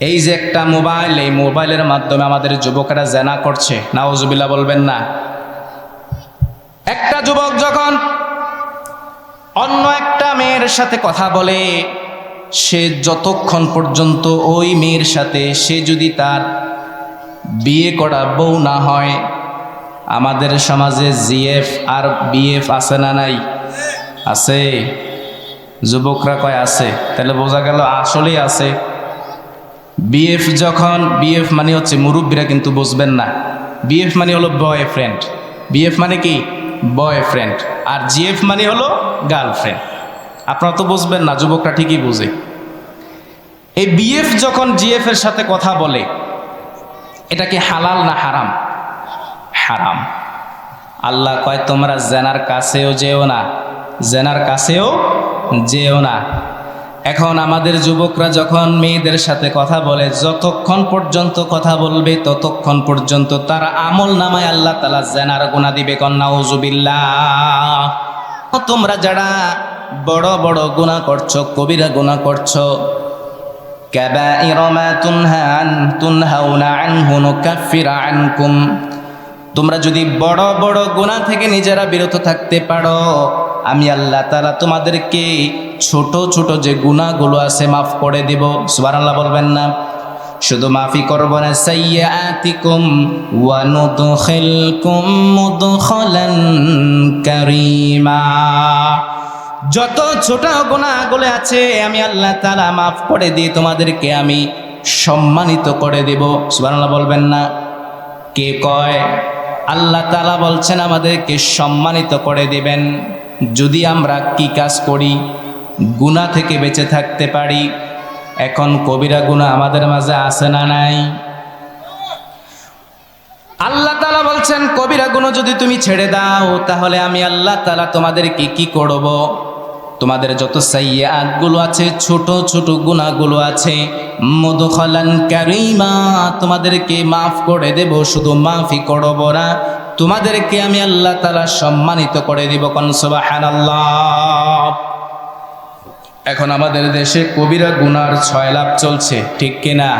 এই যে একটা মোবাইল, এই মোবাইলের মাধ্যমে আমাদের যুবকেরা জেনা করছে, নাউজুবিল্লাহ বলবেন না? একটা যুবক যখন অন্য একটা মেয়ের সাথে কথা বলে, সে যতক্ষণ পর্যন্ত ওই মেয়ের সাথে সে যদি তার বিয়ে করা বউ না হয়, আমাদের সমাজে জিএফ আর বিএফ আছে না নাই? আছে। যুবকরা কয় আছে, তাহলে বোঝা গেল আসলেই আছে। বিএফ যখন, বিএফ মানে হচ্ছে, মুরব্বীরা কিন্তু বুঝবেন না, বিএফ মানে হলো বয়ফ্রেন্ড। বিএফ মানে কি? বয়ফ্রেন্ড। আর জিএফ মানে হলো গার্লফ্রেন্ড। আপনারা তো বুঝবেন না, যুবকরা ঠিকই বুঝে। এই বিএফ যখন জিএফ এর সাথে কথা বলে, এটা কি হালাল না হারাম? হারাম। আল্লাহ কয় তোমরা জেনার কাছেও যেও না, জেনার কাছেও যেও না। এখন আমাদের যুবকরা যখন মেয়েদের সাথে কথা বলে, যতক্ষণ পর্যন্ত কথা বলবে ততক্ষণ পর্যন্ত তার আমল নামায় আল্লাহ তাআলা জেনার গুনাহ দিবে। নাউজুবিল্লাহ। তোমরা যারা বড় বড় গুনাহ করছো, কবিরা গুনাহ করছো, কাবাইর মা তুনহাউনা আনহু নুকাফির আনকুম, তোমরা যদি বড় বড় গুনাহ থেকে নিজেরা বিরত থাকতে পারো, আমি আল্লাহ তাআলা তোমাদেরকে ছোট ছোট যে গুনাহগুলো আছে মাফ করে দিব। সুবহানাল্লাহ বলবেন না? শুধু মাফি করব না, সাইয়্যাতিকুম ওয়া নুদখিলকুম মুদখালান কারীমা, যত ছোট গুনাহগুলো আছে আমি আল্লাহ তাআলা মাফ করে দিয়ে তোমাদেরকে আমি সম্মানিত করে দেব। সুবহানাল্লাহ বলবেন না? কে কয়? আল্লাহ তাআলা বলছেন আমাদেরকে সম্মানিত করে দিবেন যদি আমরা কি কাজ করি, গুনাহ থেকে বেঁচে থাকতে পারি। এখন কবিরা গুনাহ আমাদের মাঝে আছে না নাই? আল্লাহ তাআলা বলছেন কবিরা গুনাহ যদি তুমি ছেড়ে দাও, তাহলে আমি আল্লাহ তাআলা তোমাদেরকে কি করব? তোমাদের যত সাইয়্যাতগুলো আছে, ছোট ছোট গুনাহগুলো আছে, মুদখালান কারীমা, তোমাদেরকে মাফ করে দেব। শুধু মাফই করব না, তোমাদেরকে আমি আল্লাহ তাআলা সম্মানিত করে দিব। কোন সুবহানাল্লাহ। এখন আমাদের দেশে কবিরা গুনার ছয়লাভ চলছে, ঠিক কিনা?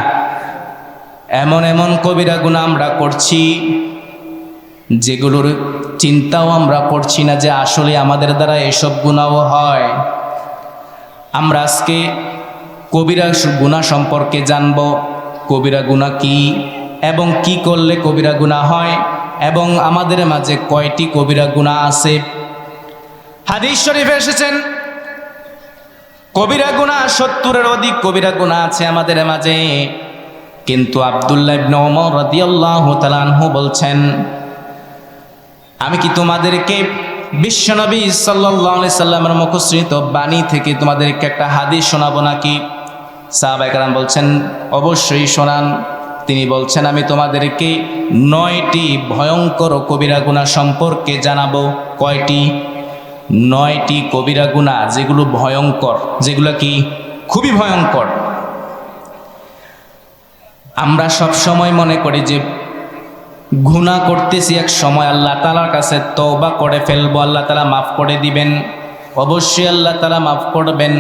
এমন এমন কবিরা গুনাহ আমরা করছি যেগুলোর চিন্তাও আমরা করছি না যে আসলে আমাদের দ্বারা এসব গুনাহও হয়। আমরা আজকে কবিরা গুনাহ সম্পর্কে জানব, কবিরা গুনাহ কি এবং কি করলে কবিরা গুনাহ হয়, এবং আমাদের মাঝে কয়টি কবিরা গুনাহ আছে। হাদিস শরীফে এসেছেন কবিরা গুনাহ 70-এর অধিক কবিরা গুনাহ আছে আমাদের মাঝে। কিন্তু আব্দুল্লাহ ইবনে ওমর রাদিয়াল্লাহু তাআলা আনহু বলছেন, আমি কি তোমাদেরকে বিশ্বনবী সাল্লাল্লাহু আলাইহি সাল্লামের মুখশ্রিত বাণী থেকে তোমাদেরকে একটা হাদিস শোনাবো নাকি? সাহাবায়ে কেরাম বলছেন অবশ্যই শোনান। তিনি বলছেন আমি তোমাদেরকে 9টি ভয়ঙ্কর কবিরা গুনাহ সম্পর্কে জানাবো। কয়টি? 9টি কবিরা গুনাহ যেগুলো ভয়ঙ্কর, যেগুলো কি খুবই ভয়ঙ্কর। আমরা সব সময় মনে করি যে গুনাহ করতেছি, এক সময় আল্লাহ তাআলার কাছে তওবা করে ফেলবো, আল্লাহ তাআলা মাফ করে দিবেন। অবশ্যই আল্লাহ তাআলা মাফ করবেন,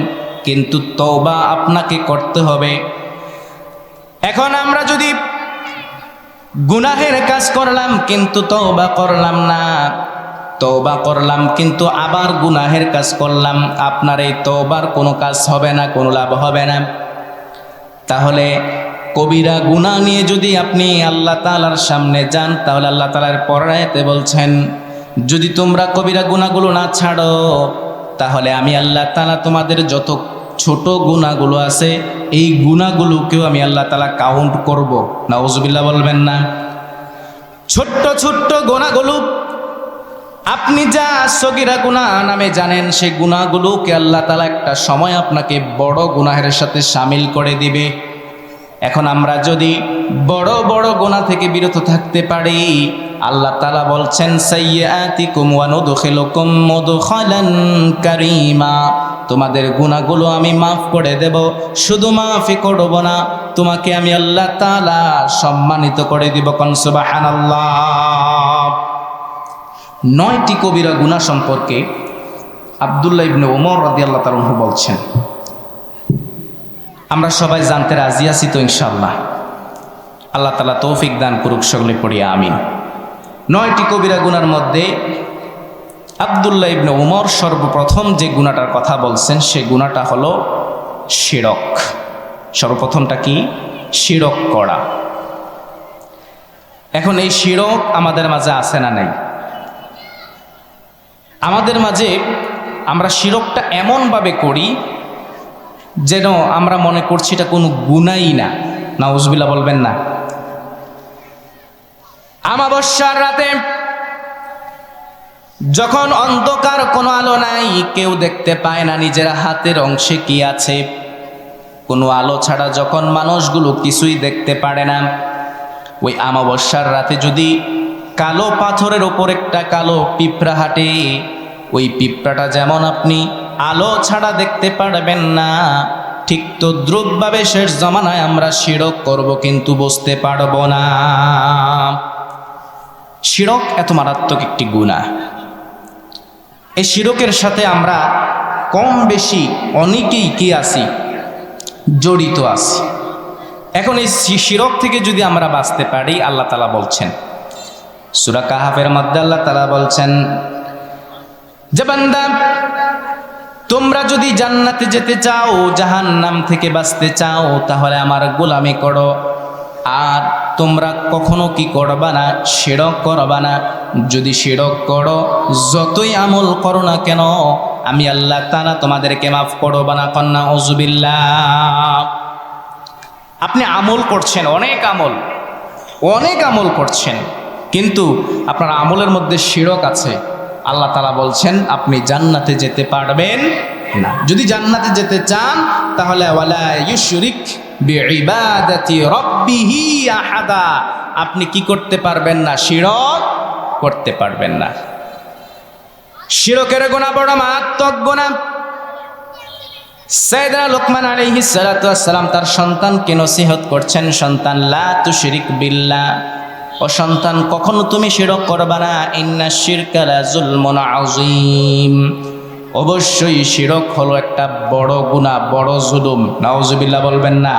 কিন্তু তওবা আপনাকে করতে হবে। এখন আমরা যদি গুনাহের কাজ করলাম কিন্তু তওবা করলাম না, তওবা করলাম কিন্তু আবার গুনাহের কাজ করলাম, আপনার এই তওবার কোনো কাজ হবে না, কোনো লাভ হবে না। তাহলে কবিরা গুনাহ নিয়ে যদি আপনি আল্লাহ তাআলার সামনে যান, তাহলে আল্লাহ তাআলার পরায়াতে বলছেন যদি তোমরা কবিরা গুনাহগুলো না ছাড়ো, তাহলে আমি আল্লাহ তাআলা তোমাদের যত ছোট গুনাহগুলো আছে এই গুনাহগুলোকেও আমি আল্লাহ তাআলা কাউন্ট করব। নাউজুবিল্লাহ বলবেন না? ছোট্ট ছোট্ট গুনাহগুলো আপনি যা সগীরা গুনাহ নামে জানেন, সেই গুনাহগুলোকে আল্লাহ তাআলা একটা সময় আপনাকে বড় গুনাহের সাথে শামিল করে দিবে। এখন আমরা যদি বড় বড় গুনাহ থেকে বিরত থাকতে পারি, আল্লাহ তাআলা বলছেন সাইয়্যাতিকুম ওয়া নুদখিলুকুম মুদখালান কারীমা, তোমাদের গুনাহগুলো আমি মাফ করে দেব। শুধু মাফই করব না, তোমাকে আমি আল্লাহ তাআলা সম্মানিত করে দিব। কোন সুবহানাল্লাহ। 9টি কবিরা গুনাহ সম্পর্কে আব্দুল্লাহ ইবনে ওমর রাদিয়াল্লাহু তাআলা বলছেন, আমরা সবাই জানতে রাজি আছি তো ইনশাআল্লাহ? আল্লাহ তাআলা তৌফিক দান করুক, সকলে পড়ি আমিন। 9টি কবিরা গুনার মধ্যে আব্দুল্লাহ ইবনে উমর সর্বপ্রথম যে গুনাহটার কথা বলছেন সে গুনাহটা হলো শিরক। সর্বপ্রথমটা কি? শিরক করা। এখন এই শিরক আমাদের মাঝে আছে না নাই? আমাদের মাঝে আমরা শিরকটা এমনভাবে করি যেন আমরা মনে করছি এটা কোনো গুনাহই না। নাউজুবিল্লাহ বলবেন না? আমাবস্যার রাতে যখন অন্ধকার, কোনো আলো নাই, কেউ দেখতে পায় না নিজের হাতের অংশে কি আছে, কোনো আলো ছাড়া যখন মানুষগুলো কিছুই দেখতে পারে না, ওই আমাবস্যার রাতে যদি কালো পাথরের ওপর একটা কালো পিঁপড়া হাঁটে, ওই পিঁপড়াটা যেমন আপনি আলো ছাড়া দেখতে পারবেন না, ঠিক তদ্রুপভাবে শেষ জমানায় আমরা শিরক করব কিন্তু বুঝতে পারব না। শিরক এত মারাত্মক একটি গুনাহ। এই শিরকের সাথে আমরা কম বেশি অনেকেই কি আছি, জড়িত আছি। এখন এই শিরক থেকে যদি আমরা বাঁচতে পারি, আল্লাহ তাআলা বলছেন সূরা কাহাফের মধ্যে, আল্লাহ তাআলা বলছেন যে বান্দা, তোমরা যদি জান্নাতে যেতে চাও, জাহান্নাম থেকে বাঁচতে চাও, তাহলে আমার গোলামি করো। আর তোমরা কখনো কি করবা না? শিরক করবা না। যদি শিরক করো, যতই আমল করো না কেন, আমি আল্লাহ তাআলা তোমাদেরকে মাফ করব না। কন্না আউযুবিল্লাহ। আপনি আমল করছেন, অনেক আমল করছেন, কিন্তু আপনার আমলের মধ্যে শিরক আছে। আল্লাহ তাআলা বলছেন আপনি জান্নাতে যেতে পারবেন না। যদি জান্নাতে যেতে চান তাহলে ওয়ালা ইউশরিক বিইবাদাতি রাব্বিহি আহাদা, আপনি কি করতে পারবেন না? শিরক করতে পারবেন না। শিরকের গুনাহ বড় মারাত্মক গুনাহ। সাইয়েদনা লোকমান আলাইহিস সালাতু ওয়াস সালাম তার সন্তানকে নসিহত করছেন, সন্তান লা তুশরিক বিল্লাহ, ও সন্তান কখনো তুমি শিরক করবা না। ইন্নাশ শিরকা লা যুলমুন আযীম, অবশ্যই শিরক হলো একটা বড় গুনাহ, বড় জুলুম। নাউজুবিল্লাহ বলবেন না?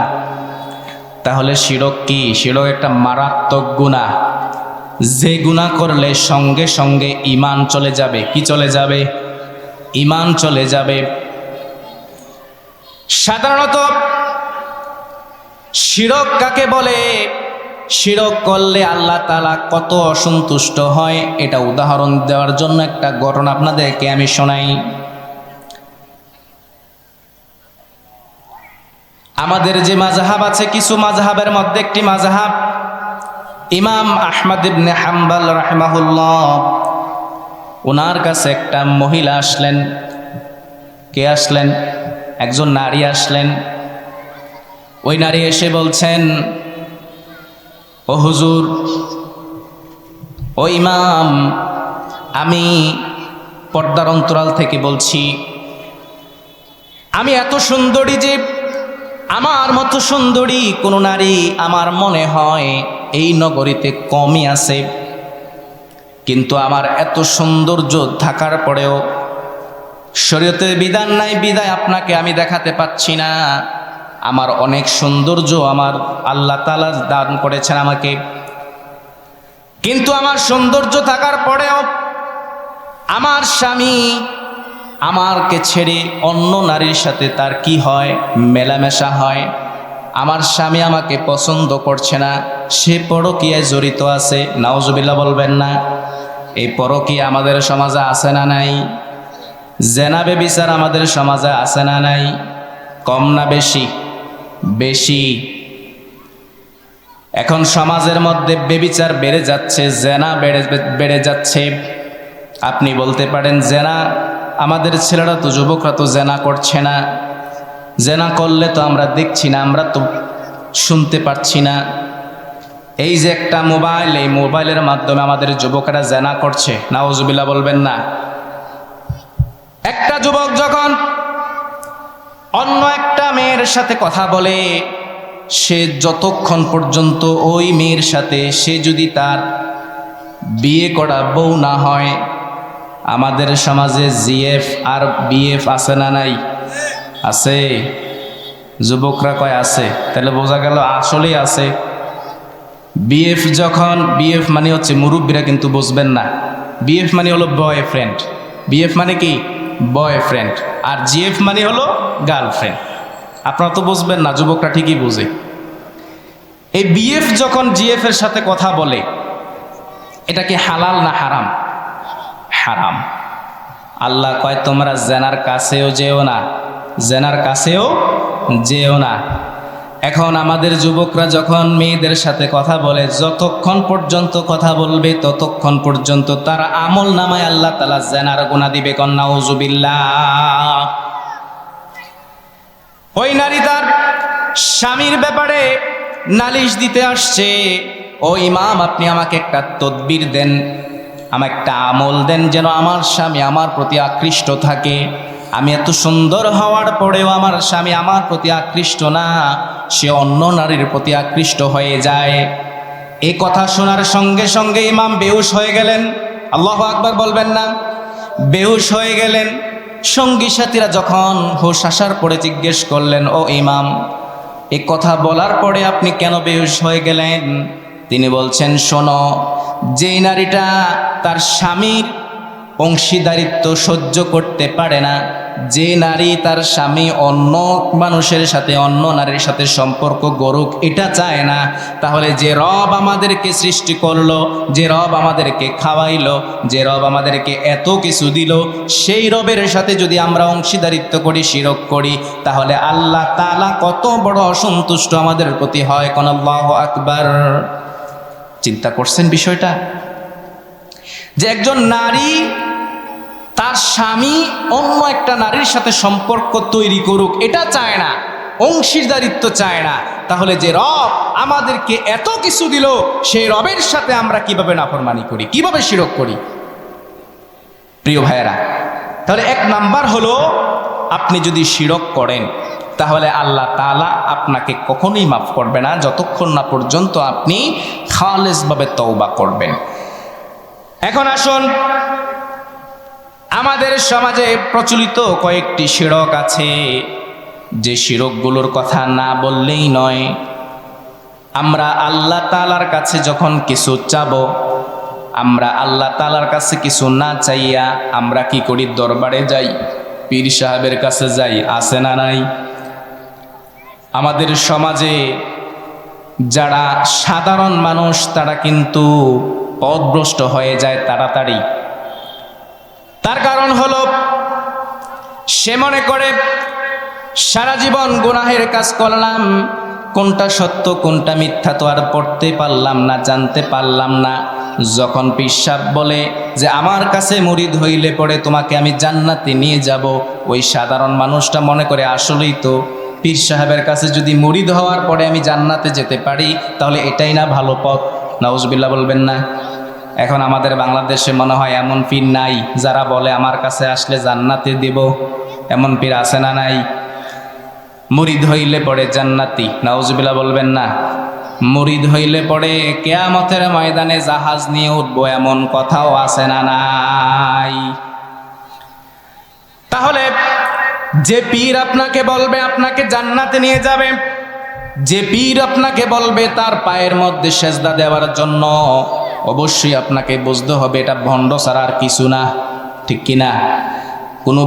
তাহলে শিরক কি? শিরক একটা মারাত্মক গুনাহ, যে গুনাহ করলে সঙ্গে সঙ্গে ঈমান চলে যাবে। কি চলে যাবে? ঈমান চলে যাবে। সাধারণত শিরক কাকে বলে? শিরক করলে আল্লাহ তাআলা কত অসন্তুষ্ট হয়, এটা উদাহরণ দেওয়ার জন্য একটা ঘটনা আপনাদেরকে আমি শোনাই। আমাদের যে মাযহাব আছে, কিছু মাযহাবের মধ্যে একটি মাযহাব ইমাম আহমদ ইবনে হাম্বল রাহিমাহুল্লাহ, ওনার কাছে একটা মহিলা আসলেন। কে আসলেন? একজন নারী আসলেন। ওই নারী এসে বলছেন, ও হুজুর, ও ইমাম, আমি পর্দার অন্তরাল থেকে বলছি, আমি এত সুন্দরী যে আমার মতো সুন্দরী কোনো নারী আমার মনে হয় এই নগরীতে কমই আছে, কিন্তু আমার এত সৌন্দর্য থাকার পরেও শরীয়তের বিধান নাই, বিধায় আপনাকে আমি দেখাতে পাচ্ছি না। আমার অনেক সৌন্দর্য আমার আল্লাহ তাআলা দান করেছেন আমাকে, কিন্তু আমার সৌন্দর্য থাকার পরেও আমার স্বামী আমাকে ছেড়ে অন্য নারীর সাথে তার কি হয়? মেলামেশা হয়। আমার স্বামী আমাকে পছন্দ করছে না, সে পরকীয়ায় জড়িত আছে। নাউজুবিল্লাহ বলবেন না? এই পরকীয়া আমাদের সমাজে আছে না নাই? জেনা ব্যভিচার আমাদের সমাজে আছে না নাই? কম না বেশি? বেশি। এখন সমাজের মধ্যে ব্যভিচার বেড়ে যাচ্ছে, জেনা বেড়ে যাচ্ছে। আপনি বলতে পারেন জেনা, আমাদের ছেলেরা তো, যুবকরা তো জেনা করছে না। জেনা করলে তো আমরা দেখছি না, আমরা তো শুনতে পাচ্ছি না। এই যে একটা মোবাইল, এই মোবাইলের মাধ্যমে আমাদের যুবকেরা জেনা করছে। নাউজুবিল্লাহ বলবেন না? একটা যুবক যখন অন্য একটা মেয়ের সাথে কথা বলে, সে যতক্ষণ পর্যন্ত ওই মেয়ের সাথে সে যদি তার বিয়ে করা বউ না হয়, আমাদের সমাজে জিএফ আর বিএফ আছে না নাই? আছে। যুবকরা কয় আছে, তাহলে বোঝা গেল আসলেই আছে। বিএফ যখন, বিএফ মানে হচ্ছে মুরব্বীরা কিন্তু বুঝবেন না, বিএফ মানে হলো বয়ফ্রেন্ড, বিএফ মানে কি বয়ফ্রেন্ড, আর জিএফ মানে হলো গার্লফ্রেন্ড। আপনারা তো বুঝবেন না, যুবকরা ঠিকই বুঝে। এই বিএফ যখন জিএফ এর সাথে কথা বলে, এটা কি হালাল না হারাম? হারাম। আল্লাহ কয় তোমরা জেনার কাছেও যেও না, জেনার কাছেও যেও না। এখন আমাদের যুবকরা যখন মেয়েদের সাথে কথা বলে, যতক্ষণ পর্যন্ত কথা বলবে ততক্ষণ পর্যন্ত তার আমল নামায় আল্লাহ তাআলা জেনার গুনাহ দিবে। কন্যা নাউজুবিল্লাহ। ওই নারী তার স্বামীর ব্যাপারে নালিশ দিতে আসছে, ও ইমাম আপনি আমাকে একটা তদবির দেন, আমাকে একটা আমল দেন যেন আমার স্বামী আমার প্রতি আকৃষ্ট থাকে। আমি এত সুন্দর হওয়ার পরেও আমার স্বামী আমার প্রতি আকৃষ্ট না, সে অন্য নারীর প্রতি আকৃষ্ট হয়ে যায়। এই কথা শোনার সঙ্গে সঙ্গে ইমাম বেহুশ হয়ে গেলেন। আল্লাহু আকবার বলবেন না? বেহুশ হয়ে গেলেন। সঙ্গী সাথীরা যখন হুঁশ আসার পরে জিজ্ঞেস করলেন, ও ইমাম এ কথা বলার পরে আপনি কেন বেহুশ হয়ে গেলেন? তিনি বলছেন, শোনো, যেই নারীটা তার স্বামীর অংশীদারিত্ব সহ্য করতে পারে না, যে নারী তার স্বামী অন্য মানুষের সাথে অন্য নারীর সাথে সম্পর্ক গড়ুক এটা চায় না, তাহলে যে রব আমাদেরকে সৃষ্টি করলো, যে রব আমাদেরকে খাওয়াইলো, যে রব আমাদেরকে এত কিছু দিল, সেই রবের সাথে যদি আমরা অংশীদারিত্ব করি, শিরক করি, তাহলে আল্লাহ তাআলা কত বড় অসন্তুষ্ট আমাদের প্রতি হয়। কোন আল্লাহু আকবার। চিন্তা করছেন বিষয়টা? যে একজন নারী তার স্বামী অন্য একটা নারীর সাথে সম্পর্ক তৈরি করুক এটা চায় না, অংশীদারিত্ব চায় না, তাহলে যে রব আমাদেরকে এত কিছু দিল সেই রবের সাথে আমরা কিভাবে নাফরমানি করি, কিভাবে শিরক করি? প্রিয় ভাইয়েরা, তাহলে এক নাম্বার হলো আপনি যদি শিরক করেন তাহলে আল্লাহ তাআলা আপনাকে কখনোই মাফ করবে না যতক্ষণ না পর্যন্ত আপনি খালেসভাবে তওবা করবেন। এখন আসুন, আমাদের সমাজে প্রচলিত কয়েকটি শিরক আছে, যে শিরকগুলোর কথা না বললেই নয়। আমরা আল্লাহ তাআলার কাছে যখন কিছু চাবো, আমরা আল্লাহ তাআলার কাছে কিছু না চাইয়া আমরা কি করি? দরবারে যাই, পীর সাহেবের কাছে যাই, আছে না নাই? আমাদের সমাজে যারা সাধারণ মানুষ তারা কিন্তু পথভ্রষ্ট হয়ে যায় তাড়াতাড়ি। তার কারণ হলো সে মনে করে সারা জীবন গুনাহের কাজ করলাম, কোনটা সত্য কোনটা মিথ্যা তো আর পড়তে পারলাম না, জানতে পারলাম না। যখন পীর সাহেব বলে যে আমার কাছে মুরিদ হইলে পরে তোমাকে আমি জান্নাতে নিয়ে যাব, ওই সাধারণ মানুষটা মনে করে আসলেই তো পীর সাহেবের কাছে যদি মুরিদ হওয়ার পরে আমি জান্নাতে যেতে পারি তাহলে এটাই না ভালো পথ। নাউজুবিল্লাহ বলবেন না? এখন আমাদের বাংলাদেশে মনে হয় এমন পীর নাই যারা বলে আমার কাছে আসলে জান্নাতে দেব। এমন পীর আছে না নাই? মুরিদ হইলে পড়ে জান্নাতি, নাউজুবিল্লাহ বলবেন না? মুরিদ হইলে পড়ে কিয়ামতের ময়দানে জাহাজ নিয়ে উঠবো, এমন কথাও আছে না নাই? তাহলে যে পীর আপনাকে বলবে আপনাকে জান্নাতে নিয়ে যাবে, যে পীর আপনাকে বলবে তার পায়ের মধ্যে সেজদা দেওয়ার জন্য, অবশ্যই আপনাকে বুঝতে হবে এটা ভণ্ড ছাড়া আর কিছু না, ঠিক কিনা? কোনো